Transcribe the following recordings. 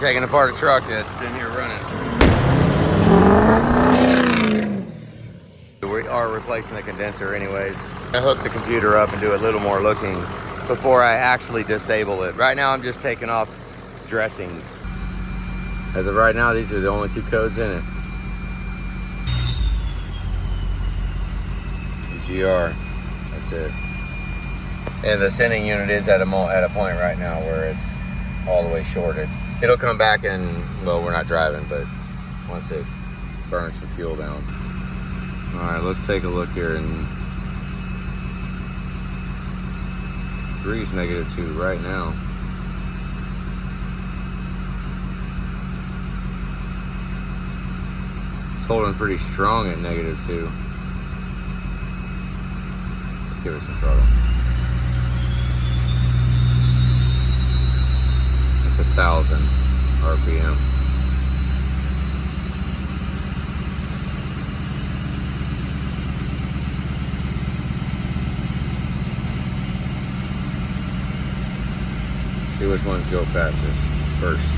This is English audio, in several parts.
Taking apart a truck that's in here running. We are replacing the condenser anyways. I hook the computer up and do a little more looking before I actually disable it. Right now I'm just taking off dressings. As of right now, these are the only two codes in it. GR, that's it. And the sending unit is at a point right now where it's all the way shorted. It'll come back and, well, we're not driving, but once it burns the fuel down. All right, let's take a look here. And 3 is -2 right now. It's holding pretty strong at -2. Let's give it some throttle. It's 1,000 RPM. See which ones go fastest first.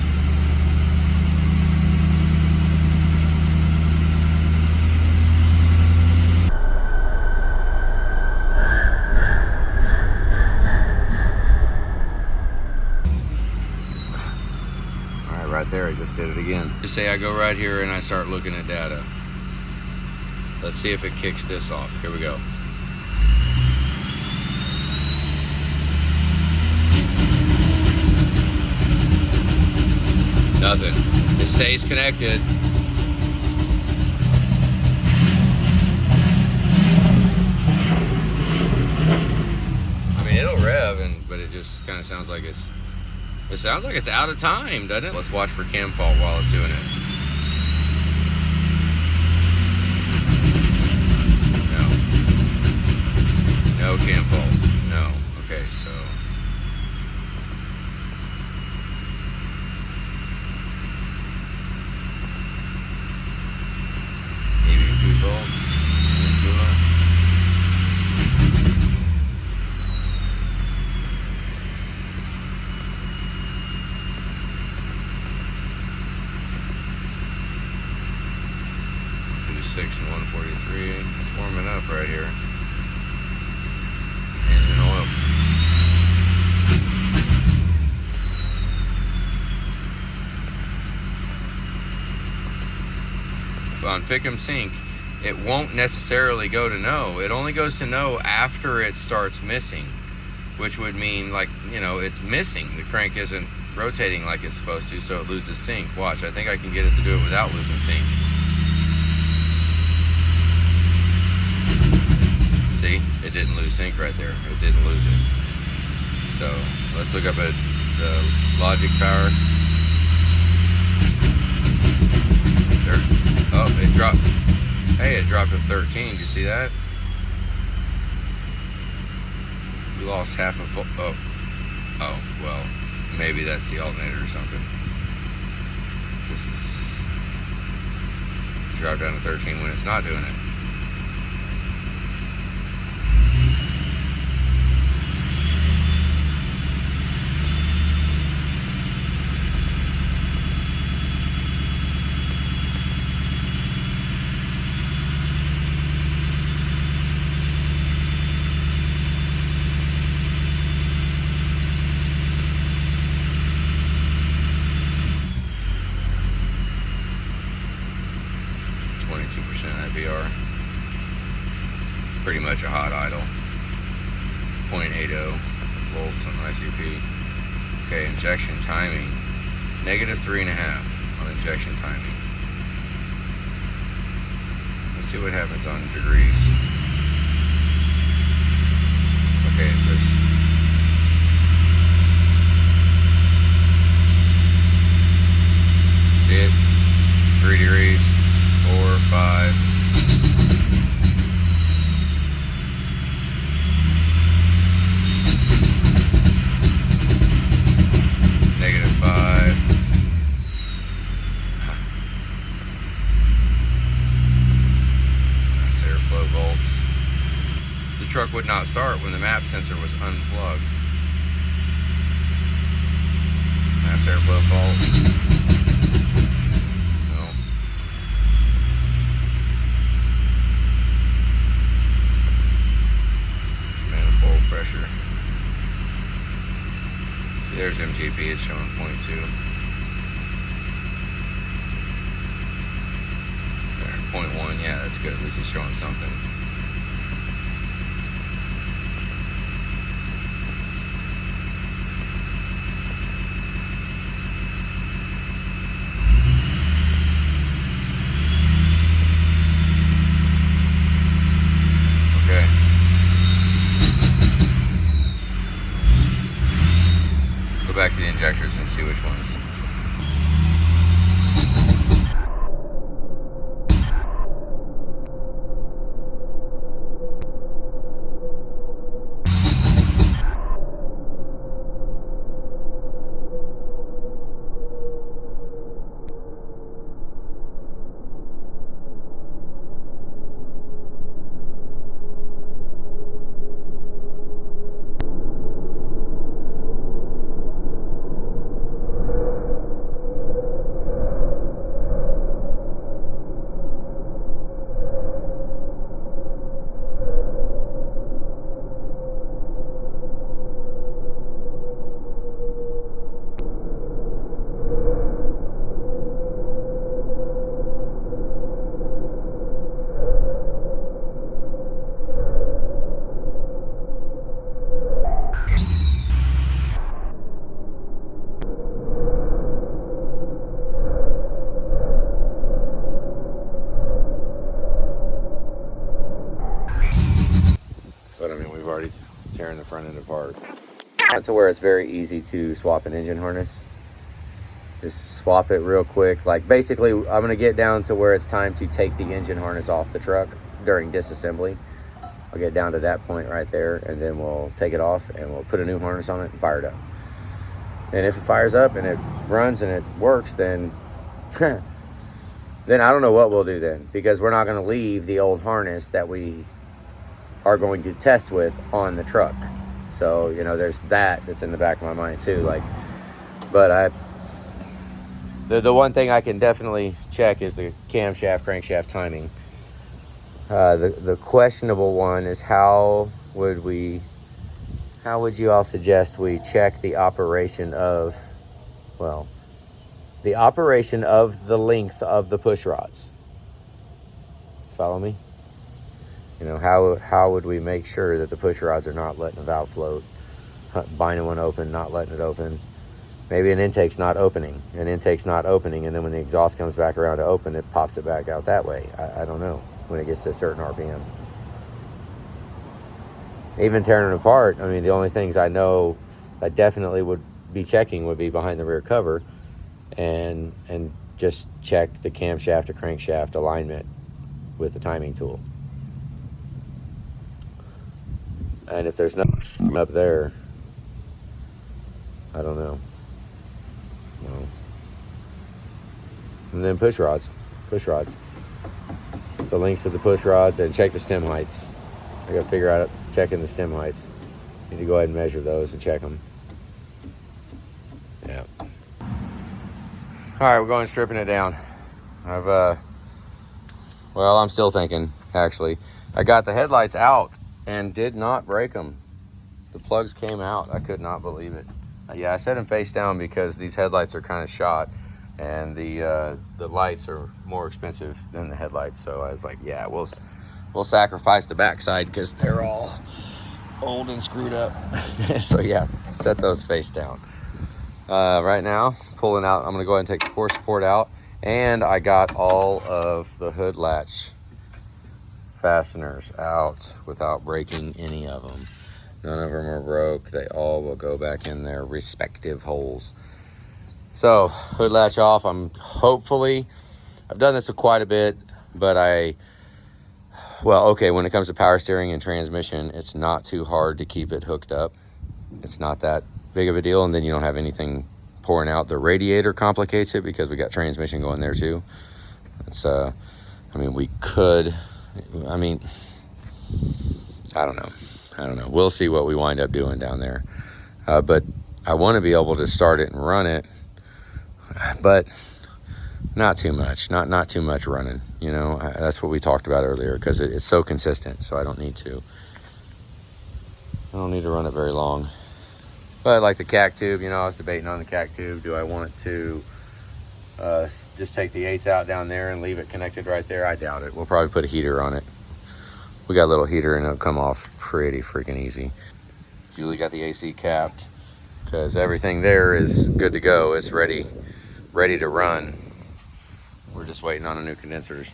Right there, I just did it again. Just say I go right here and I start looking at data. Let's see if it kicks this off. Here we go. Nothing. It stays connected. I mean, it'll rev, but it just kind of sounds like it sounds like it's out of time, doesn't it? Let's watch for cam fault while it's doing it. No cam fault. No. Okay, so EVP volts. And 143. It's warming up right here. Engine oil. On pick 'em sync, it won't necessarily go to no. It only goes to no after it starts missing, which would mean, like, you know, it's missing. The crank isn't rotating like it's supposed to, so it loses sync. Watch, I think I can get it to do it without losing sync. See, it didn't lose sync right there. It didn't lose it. So let's look up at the logic power. There. Oh, it dropped. Hey, it dropped to 13. Do you see that? We lost half a full. Oh, well, maybe that's the alternator or something. Just drop down to 13 when it's not doing it. VR. Pretty much a hot idle. 0.80 volts on ICP. Okay, injection timing. -3.5 on injection timing. Let's see what happens on degrees. Okay, there's see it? 3 degrees, 4, 5. -5. That's airflow volts. The truck would not start when the map sensor was unplugged. That's Gas airflow fault. No. Manifold pressure. See, there's MGP, it's showing 0.2. There, 0.1, yeah, that's good. At least it's showing something. Okay. Let's go back to the injectors and see which ones. But I mean, we've already tearing the front end apart. Not to where it's very easy to swap an engine harness. Just swap it real quick. Like basically, I'm gonna get down to where it's time to take the engine harness off the truck during disassembly. I'll get down to that point right there, and then we'll take it off and we'll put a new harness on it and fire it up. And if it fires up and it runs and it works, then then I don't know what we'll do then, because we're not gonna leave the old harness that we are going to test with on the truck. So, you know, there's that's in the back of my mind too. Like, but the one thing I can definitely check is the camshaft, crankshaft timing. The questionable one is how would you all suggest we check the operation of, well, the operation of the length of the push rods? Follow me? You know, how would we make sure that the push rods are not letting a valve float, binding one open, not letting it open? Maybe an intake's not opening, and then when the exhaust comes back around to open, it pops it back out that way. I don't know, when it gets to a certain RPM. Even tearing it apart, I mean, the only things I know I definitely would be checking would be behind the rear cover, and just check the camshaft or crankshaft alignment with the timing tool. And if there's nothing up there, I don't know. No. And then push rods. The lengths of the push rods, and check the stem heights. I gotta figure out checking the stem heights. Need to go ahead and measure those and check them. Yeah. All right, we're going stripping it down. I'm still thinking, actually. I got the headlights out and did not break them. The plugs came out. I could not believe it. Yeah, I set them face down because these headlights are kind of shot, and the lights are more expensive than the headlights. So I was like, yeah, we'll sacrifice the backside because they're all old and screwed up. So yeah, set those face down. Right now, pulling out, I'm gonna go ahead and take the core support out, and I got all of the hood latch fasteners out without breaking any of them. None of them are broke. They all will go back in their respective holes. So hood latch off. I've done this quite a bit, but when it comes to power steering and transmission, it's not too hard to keep it hooked up. It's not that big of a deal, and then you don't have anything pouring out. The radiator complicates it because we got transmission going there too. It's I don't know. We'll see what we wind up doing down there. But I want to be able to start it and run it but not too much, not too much running, you know. That's what we talked about earlier, because it's so consistent, so I don't need to run it very long. But like the cac tube, you know, I was debating on the cac tube. Do I want to just take the 8s out down there and leave it connected right there? I doubt it. We'll probably put a heater on it. We got a little heater and it'll come off pretty freaking easy. Julie got the AC capped because everything there is good to go. It's ready to run. We're just waiting on the new condensers,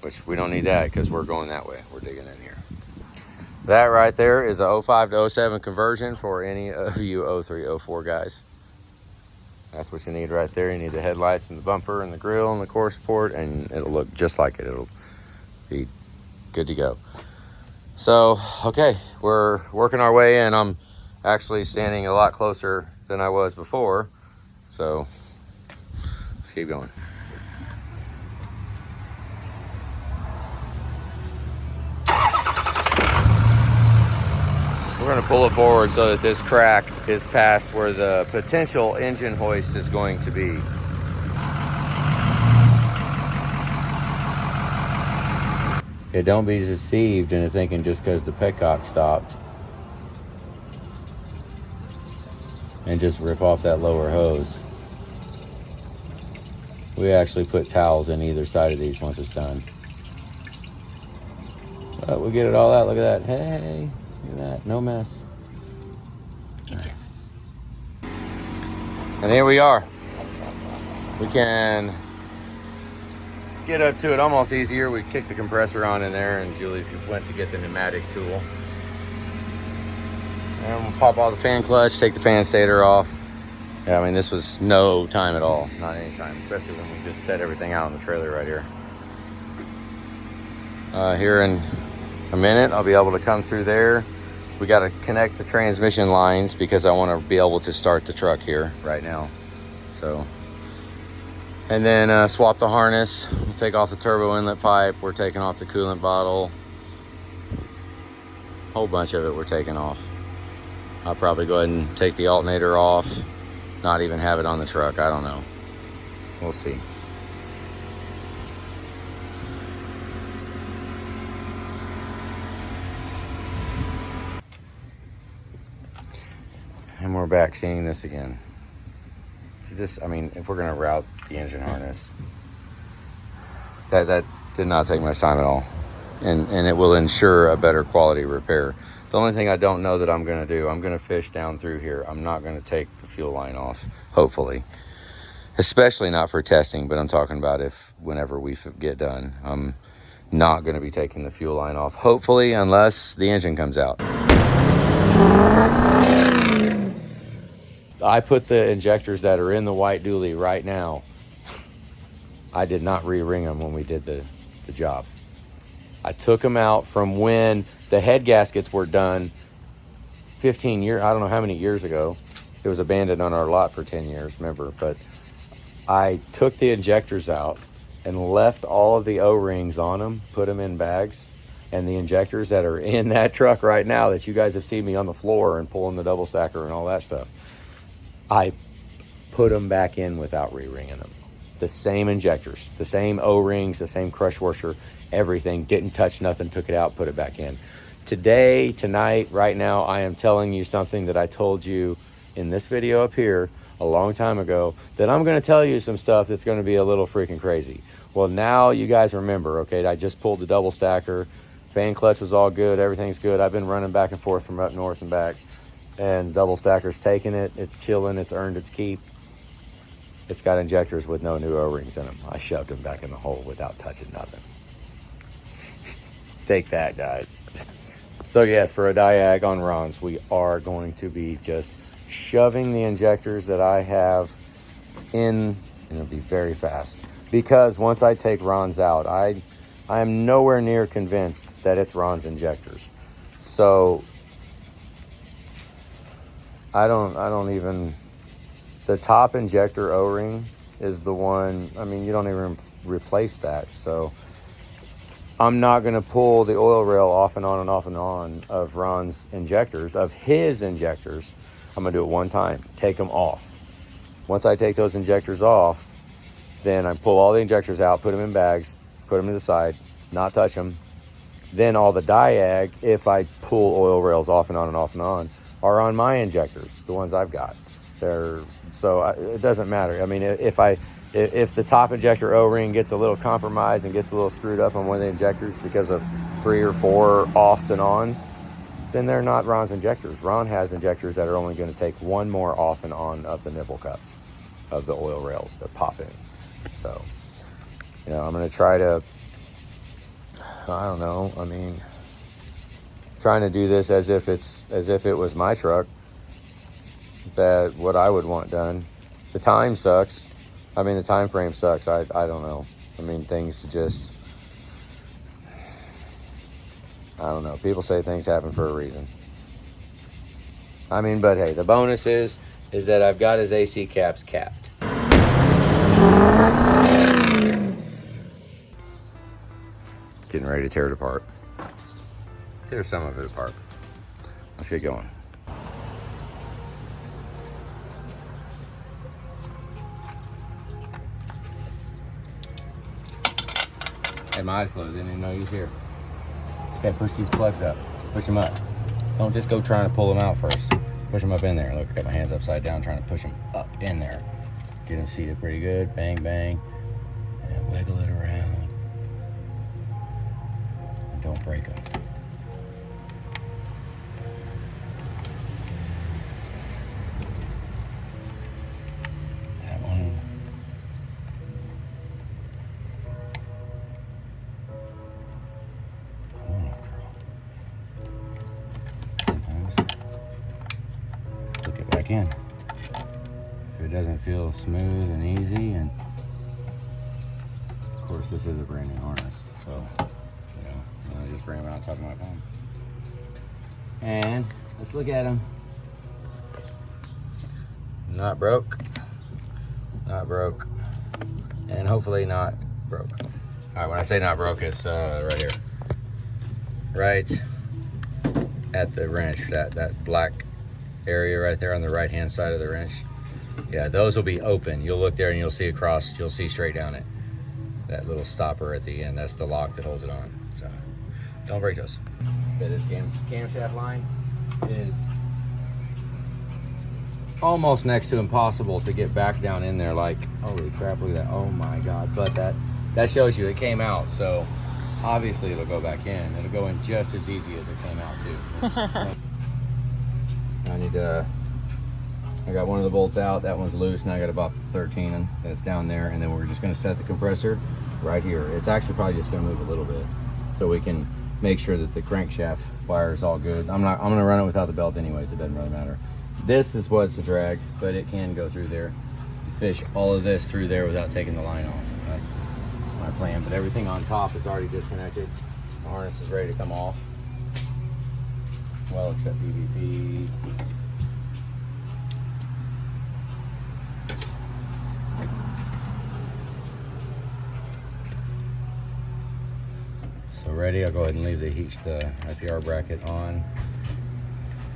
which we don't need that because we're going that way. We're digging in here. That right there is a 05 to 07 conversion for any of you 03, 04 guys. That's what you need right there. You need the headlights and the bumper and the grill and the core support, and it'll look just like it. It'll be good to go. So, okay, we're working our way in. I'm actually standing a lot closer than I was before. So, let's keep going. We're going to pull it forward so that this crack is past where the potential engine hoist is going to be. Okay, don't be deceived into thinking just because the petcock stopped and just rip off that lower hose. We actually put towels in either side of these once it's done. But we'll get it all out. Look at that. Hey. Look at that, no mess. Nice. And here we are. We can get up to it almost easier. We kicked the compressor on in there, and Julie's went to get the pneumatic tool. And we'll pop all the fan clutch, take the fan stator off. Yeah, I mean, this was no time at all. Not any time, especially when we just set everything out on the trailer right here. Here in a minute, I'll be able to come through there. We got to connect the transmission lines because I want to be able to start the truck here right now. So, and then swap the harness. We'll take off the turbo inlet pipe. We're taking off the coolant bottle. Whole bunch of it we're taking off. I'll probably go ahead and take the alternator off. Not even have it on the truck. I don't know. We'll see. And we're back seeing this again. This, I mean, if we're gonna route the engine harness, that did not take much time at all. And it will ensure a better quality repair. The only thing I don't know that I'm gonna do, I'm gonna fish down through here. I'm not gonna take the fuel line off, hopefully. Especially not for testing, but I'm talking about whenever we get done. I'm not gonna be taking the fuel line off, hopefully, unless the engine comes out. I put the injectors that are in the white dually right now. I did not re-ring them when we did the job. I took them out from when the head gaskets were done 15 years, I don't know how many years ago. It was abandoned on our lot for 10 years, remember? But I took the injectors out and left all of the O-rings on them, put them in bags. And the injectors that are in that truck right now that you guys have seen me on the floor and pulling the double stacker and all that stuff, I put them back in without re-ringing them. The same injectors, the same O-rings, the same crush washer, everything. Didn't touch nothing, took it out, put it back in. Today, tonight, right now, I am telling you something that I told you in this video up here a long time ago, that I'm going to tell you some stuff that's going to be a little freaking crazy. Well, now you guys remember, okay, I just pulled the double stacker. Fan clutch was all good. Everything's good. I've been running back and forth from up north and back. And the double stacker's taking it. It's chilling. It's earned its keep. It's got injectors with no new O-rings in them. I shoved them back in the hole without touching nothing. Take that, guys. So yes, for a diag on Ron's, we are going to be just shoving the injectors that I have in, and it'll be very fast. Because once I take Ron's out, I am nowhere near convinced that it's Ron's injectors. So I don't even, the top injector O-ring is the one, I mean, you don't even replace that. So I'm not going to pull the oil rail off and on and off and on of Ron's injectors, of his injectors. I'm going to do it one time, take them off. Once I take those injectors off, then I pull all the injectors out, put them in bags, put them to the side, not touch them. Then all the diag, if I pull oil rails off and on and off and on, are on my injectors, the ones I've got. It doesn't matter. I mean, if the top injector O-ring gets a little compromised and gets a little screwed up on one of the injectors because of 3 or 4 offs and ons, then they're not Ron's injectors. Ron has injectors that are only going to take one more off and on of the nipple cuts of the oil rails that pop in. So, I'm going to try to, trying to do this as if it was my truck, that what I would want done. The time sucks. The time frame sucks. I don't know. Things just, I don't know. People say things happen for a reason. But hey, the bonus is that I've got his AC caps capped. Getting ready to tear it apart. Tear some of it apart. Let's get going. Had my eyes closed, didn't even know he was here. Okay, push these plugs up. Push them up. Don't just go trying to pull them out first. Push them up in there. Look, I got my hands upside down trying to push them up in there. Get them seated pretty good. Bang, bang. And wiggle it around. And don't break them. That one. Come on, girl. Sometimes hook it back in. If it doesn't feel smooth and easy, and of course this is a brand new harness, so I just bring them out on top of my phone. And let's look at them. Not broke, and hopefully not broke. All right, when I say not broke, it's right here, right at the wrench, that black area right there on the right hand side of the wrench. Yeah, those will be open. You'll look there and you'll see across, you'll see straight down it. That little stopper at the end, that's the lock that holds it on. So don't break those. Okay, this camshaft line is almost next to impossible to get back down in there. Like, holy crap, look at that. Oh my God. But that shows you it came out. So obviously it'll go back in. It'll go in just as easy as it came out too. I got one of the bolts out. That one's loose. Now I got about 13 and it's down there. And then we're just going to set the compressor right here. It's actually probably just going to move a little bit so we can make sure that the crankshaft wire is all good. I'm going to run it without the belt anyways. It doesn't really matter. This is what's the drag, but it can go through there. You fish all of this through there without taking the line off. That's my plan. But everything on top is already disconnected. The harness is ready to come off. Well, except PVP. So ready, I'll go ahead and leave the IPR bracket on.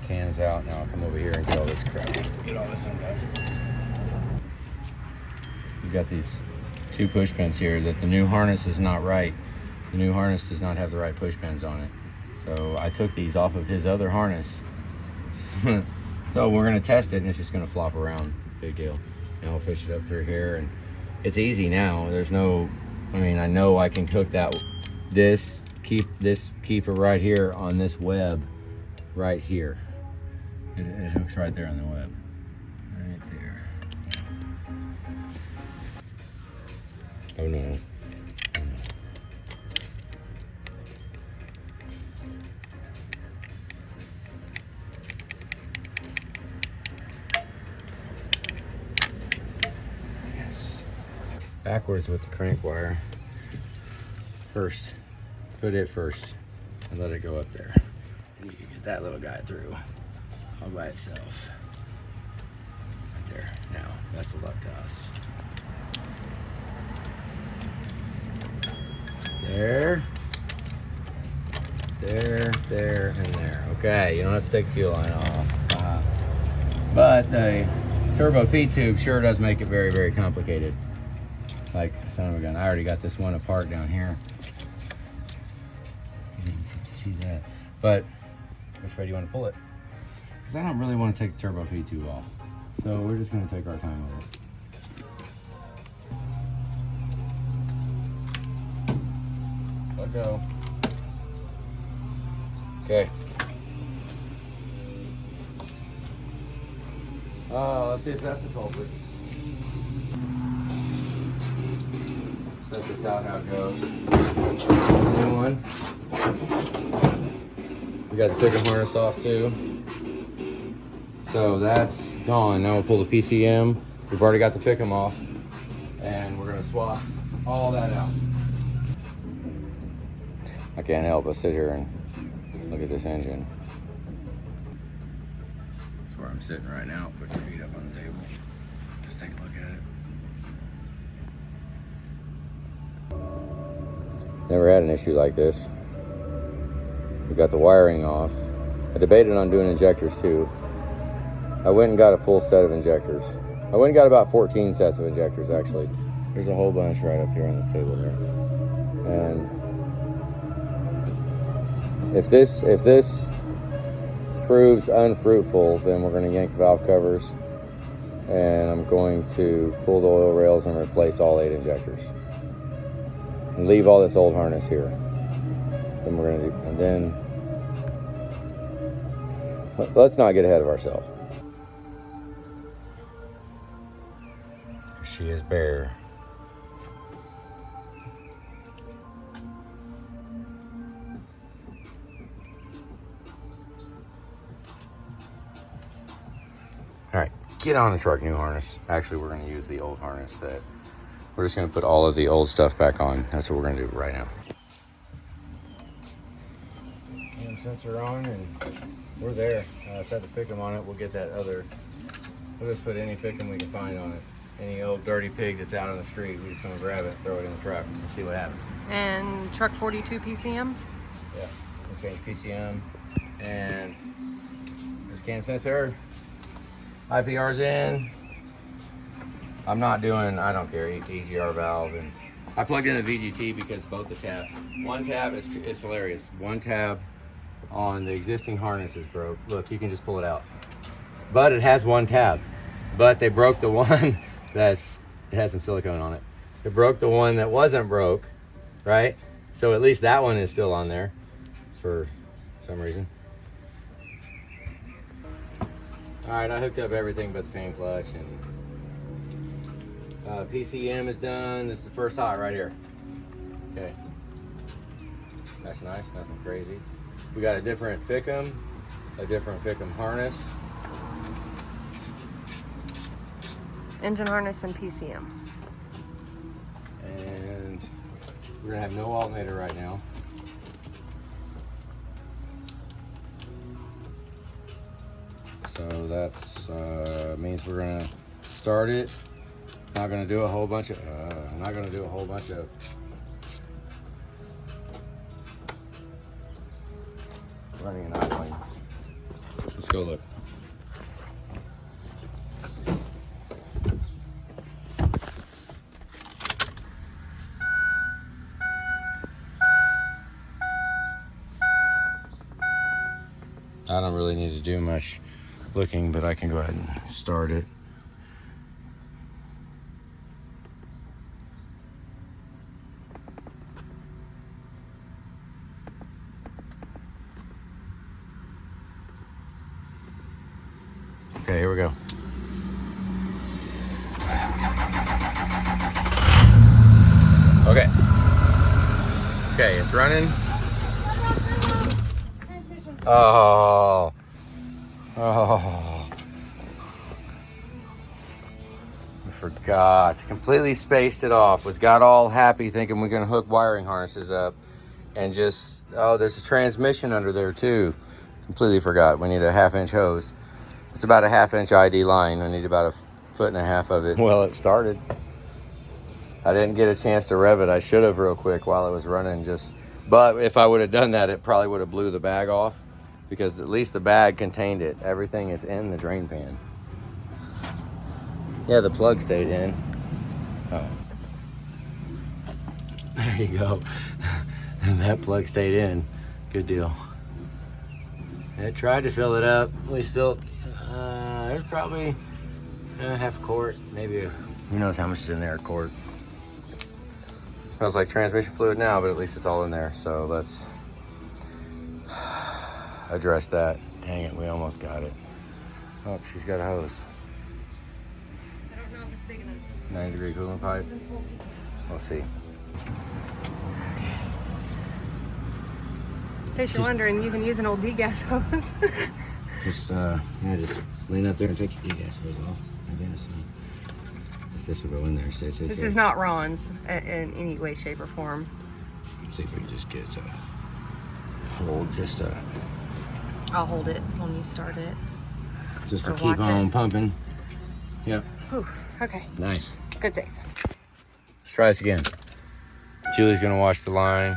Cans out. Now I'll come over here and get all this crap. Get all this undone. We've got these 2 push pins here that the new harness is not right. The new harness does not have the right push pins on it. So I took these off of his other harness. So we're gonna test it and it's just gonna flop around. Big deal. And I'll fish it up through here and it's easy now. There's no, I know I can hook this keeper right here on this web right here. It hooks right there on the web. Right there. Oh no. Yes. Backwards with the crank wire. First, put it first and let it go up there. And you can get that little guy through all by itself. Right there. Now, best of luck to us. There, and there. Okay, you don't have to take the fuel line off. But the turbo feed tube sure does make it very, very complicated. Like son of a gun, I already got this one apart down here. You didn't get to see that. But which way do you want to pull it? Because I don't really want to take the turbo feed tube off. So we're just going to take our time with it. Let go. Okay. Let's see if that's the culprit. Set this out how it goes. New one. We got the pickup harness off too. So that's gone. Now we'll pull the PCM. We've already got the FICM off. And we're gonna swap all that out. I can't help but sit here and look at this engine. That's where I'm sitting right now. Put your feet up on the table. Just take a look at it. Never had an issue like this. We got the wiring off. I debated on doing injectors too. I went and got a full set of injectors. I went and got about 14 sets of injectors actually. There's a whole bunch right up here on this table there. And if this proves unfruitful, then we're going to yank the valve covers and I'm going to pull the oil rails and replace all 8 injectors and leave all this old harness here. Then we're going to do, and then let's not get ahead of ourselves. She is bare. All right, get on the truck, new harness. Actually, we're going to use the old harness that we're just going to put all of the old stuff back on. That's what we're going to do right now. Cam sensor on, and we're there. Set the FICM on it. We'll get that other. We'll just put any FICM we can find on it. Any old dirty pig that's out on the street, we're just going to grab it, throw it in the truck, and see what happens. And truck 42 PCM? Yeah, we'll change PCM, and this cam sensor. IPR's in. I'm not doing, I don't care, EGR valve. And I plugged in the VGT because both the tabs, one tab, it's hilarious. One tab on the existing harness is broke. Look, you can just pull it out. But it has one tab. But they broke the one it has some silicone on it. They broke the one that wasn't broke, right? So at least that one is still on there for some reason. All right, I hooked up everything but the fan clutch, and PCM is done. This is the first hot right here. Okay, that's nice, nothing crazy. We got a different FICM harness. Engine harness and PCM. And we're gonna have no alternator right now. So that's means we're gonna start it. Not gonna do a whole bunch of. Running and idling. Let's go look. I don't really need to do much looking, but I can go ahead and start it. Okay, here we go. Okay. Okay, it's running. Oh. I forgot. Completely spaced it off. Got all happy thinking we're gonna hook wiring harnesses up and just, there's a transmission under there too. Completely forgot. We need a 1/2-inch hose. It's about a 1/2-inch ID line. I need about 1.5 feet of it. Well, it started. I didn't get a chance to rev it. I should have real quick while it was running. But if I would have done that, it probably would have blew the bag off, because at least the bag contained it. Everything is in the drain pan. Yeah, the plug stayed in. Oh. There you go. That plug stayed in. Good deal. I tried to fill it up. We spilled, there's probably half a quart, maybe, who knows how much is in there, a quart. Smells like transmission fluid now, but at least it's all in there. So let's address that. Dang it, we almost got it. Oh, she's got a hose. I don't know if it's big enough. 90-degree coolant pipe. We'll see. In case you're wondering, you can use an old degas hose. Just lean up there and take your degas hose off, I guess. If this will go in there, stay safe. This is not Ron's in any way, shape, or form. Let's see if we can just get it to hold, just to I'll hold it when you start it. just to Or keep watch on it. pumping. Yep. Whew, okay, Nice. good save. Let's try this again. Julie's gonna watch the line.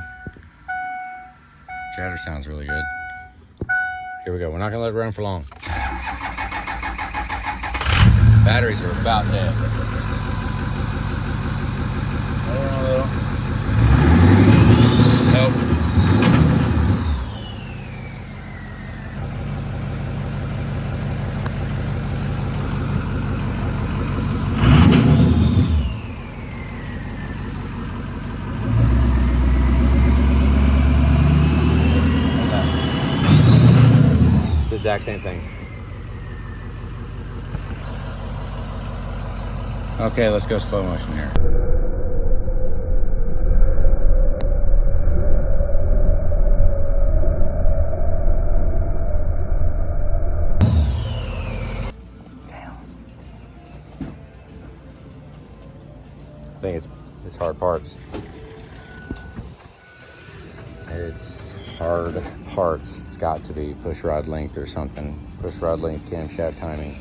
Chatter sounds really good. Here we go. We're not gonna let it run for long. Batteries are about dead. Hold on a little. Nope. It's the exact same thing. Okay, let's go slow motion here. Damn. I think it's hard parts. It's hard parts. It's got to be push rod length or something. Push rod length, camshaft timing,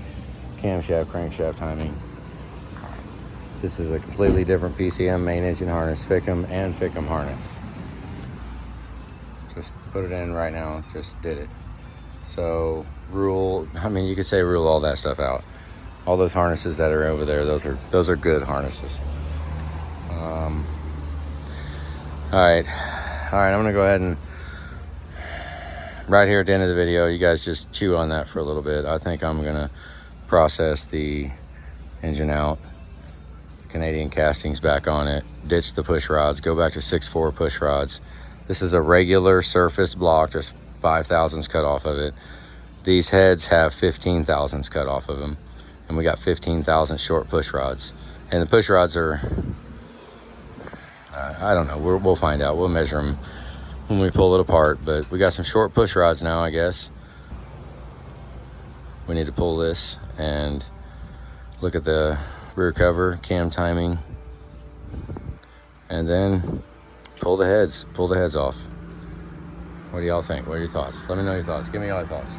camshaft, crankshaft timing. This is a completely different PCM, main engine harness, FICM and FICM harness. Just put it in right now, just did it. So rule, I mean, you could say rule all that stuff out. All those harnesses that are over there, those are good harnesses. All right, I'm gonna go ahead and right here at the end of the video, you guys just chew on that for a little bit. I think I'm gonna process the engine out. Canadian castings back on it, ditch the push rods, go back to 6.4 push rods. This is a regular surface block, just 5 thousandths cut off of it. These heads have 15 thousandths cut off of them, and we got 15 thousandths short push rods. And the push rods are, I don't know, we'll find out. We'll measure them when we pull it apart, but we got some short push rods now, I guess. We need to pull this and look at the rear cover, cam timing, and then pull the heads off. What do y'all think? What are your thoughts? Let me know your thoughts. Give me all your thoughts.